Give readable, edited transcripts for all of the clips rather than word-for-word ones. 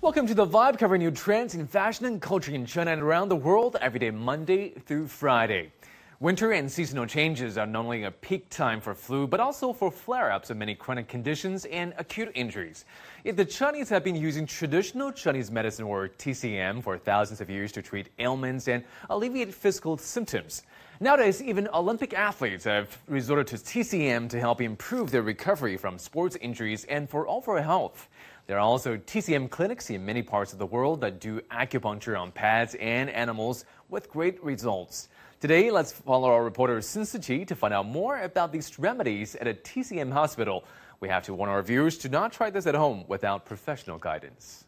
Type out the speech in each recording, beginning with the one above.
Welcome to The Vibe, covering new trends in fashion and culture in China and around the world every day, Monday through Friday. Winter and seasonal changes are not only a peak time for flu, but also for flare-ups of many chronic conditions and acute injuries. Yet the Chinese have been using traditional Chinese medicine, or TCM, for thousands of years to treat ailments and alleviate physical symptoms. Nowadays, even Olympic athletes have resorted to TCM to help improve their recovery from sports injuries and for overall health. There are also TCM clinics in many parts of the world that do acupuncture on pets and animals with great results. Today, let's follow our reporter Sun Siqi to find out more about these remedies at a TCM hospital. We have to warn our viewers to not try this at home without professional guidance.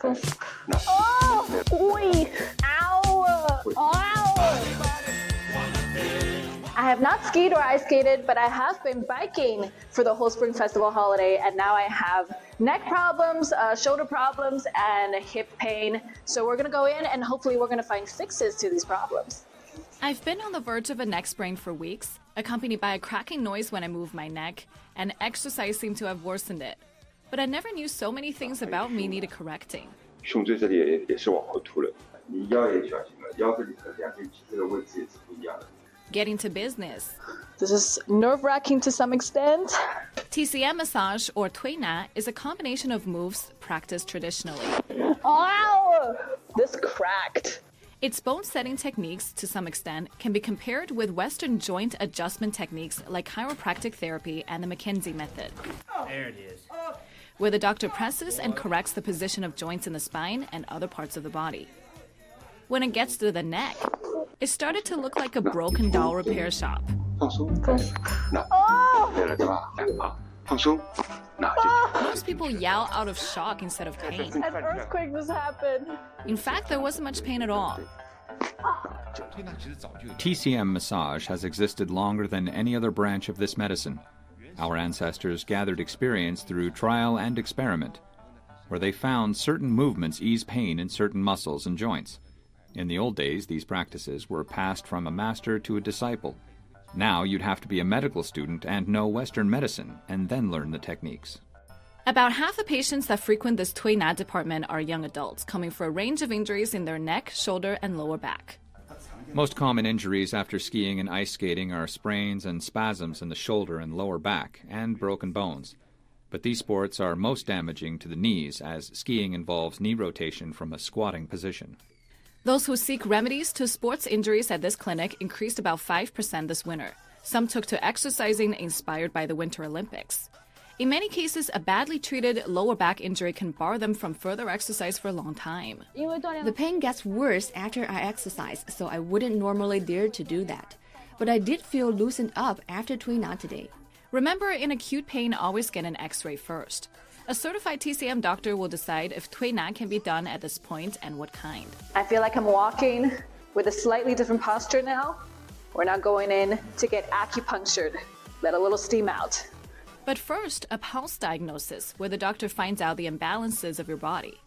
Oh, oi, ow, ow. I have not skied or ice skated, but I have been biking for the whole Spring Festival holiday, and now I have neck problems, shoulder problems, and hip pain. So we're going to go in, and hopefully we're going to find fixes to these problems. I've been on the verge of a neck sprain for weeks, accompanied by a cracking noise when I move my neck, and exercise seemed to have worsened it. But I never knew so many things about me needed correcting. 胸椎这里也是往后凸了，你腰也小心了，腰这里和两边脊椎的位置也是不一样的。 Getting to business. This is nerve-wracking to some extent. TCM massage, or Tui Na, is a combination of moves practiced traditionally. Ow! This cracked. Its bone-setting techniques, to some extent, can be compared with Western joint adjustment techniques like chiropractic therapy and the McKenzie method. There it is. Where the doctor presses and corrects the position of joints in the spine and other parts of the body. When it gets to the neck, it started to look like a broken doll repair shop. 放松，对了，对吧？好，放松，那就。 Most people yell out of shock instead of pain. An earthquake just happened. In fact, there wasn't much pain at all. TCM massage has existed longer than any other branch of this medicine. Our ancestors gathered experience through trial and experiment, where they found certain movements ease pain in certain muscles and joints. In the old days, these practices were passed from a master to a disciple. Now you'd have to be a medical student and know Western medicine, and then learn the techniques. About half the patients that frequent this Tui Na department are young adults, coming for a range of injuries in their neck, shoulder, and lower back. Most common injuries after skiing and ice skating are sprains and spasms in the shoulder and lower back, and broken bones. But these sports are most damaging to the knees, as skiing involves knee rotation from a squatting position. Those who seek remedies to sports injuries at this clinic increased about 5% this winter. Some took to exercising inspired by the Winter Olympics. In many cases, a badly treated lower back injury can bar them from further exercise for a long time. The pain gets worse after I exercise, so I wouldn't normally dare to do that. But I did feel loosened up after Tui Na today. Remember, in acute pain, always get an x-ray first. A certified TCM doctor will decide if Tui Na can be done at this point and what kind. I feel like I'm walking with a slightly different posture now. We're not going in to get acupunctured. Let a little steam out. But first, a pulse diagnosis, where the doctor finds out the imbalances of your body.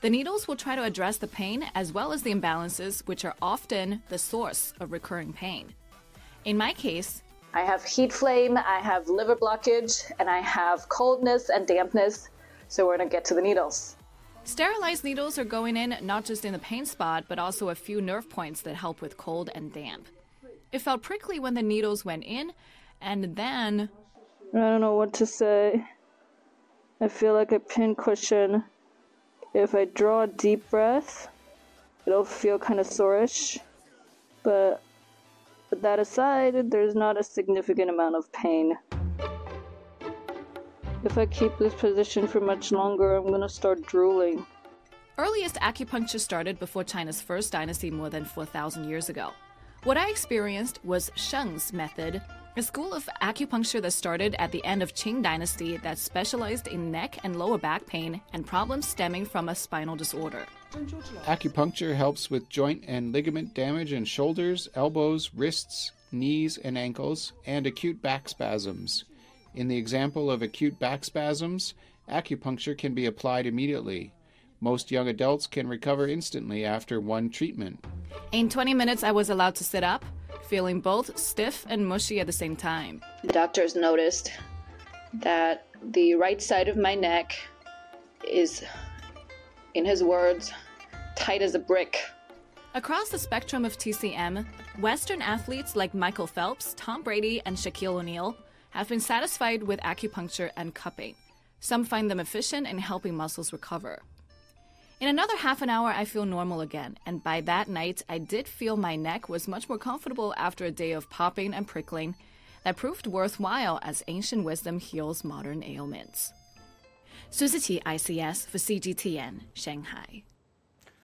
The needles will try to address the pain as well as the imbalances, which are often the source of recurring pain. In my case, I have heat flame, I have liver blockage, and I have coldness and dampness, so we're going to get to the needles. Sterilized needles are going in not just in the pain spot, but also a few nerve points that help with cold and damp. It felt prickly when the needles went in, and then... I don't know what to say. I feel like a pincushion. If I draw a deep breath, it'll feel kind of sore-ish, but that aside, there's not a significant amount of pain. If I keep this position for much longer, I'm gonna start drooling. Earliest acupuncture started before China's first dynasty more than 4,000 years ago. What I experienced was Sheng's method, a school of acupuncture that started at the end of Qing dynasty that specialized in neck and lower back pain and problems stemming from a spinal disorder. Acupuncture helps with joint and ligament damage in shoulders, elbows, wrists, knees, and ankles, and acute back spasms. In the example of acute back spasms, acupuncture can be applied immediately. Most young adults can recover instantly after one treatment. In 20 minutes, I was allowed to sit up, feeling both stiff and mushy at the same time. The doctors noticed that the right side of my neck is in his words, tight as a brick. Across the spectrum of TCM, Western athletes like Michael Phelps, Tom Brady, and Shaquille O'Neal have been satisfied with acupuncture and cupping. Some find them efficient in helping muscles recover. In another half an hour, I feel normal again, and by that night, I did feel my neck was much more comfortable after a day of popping and prickling that proved worthwhile as ancient wisdom heals modern ailments. Susie T, ICS for CGTN, Shanghai.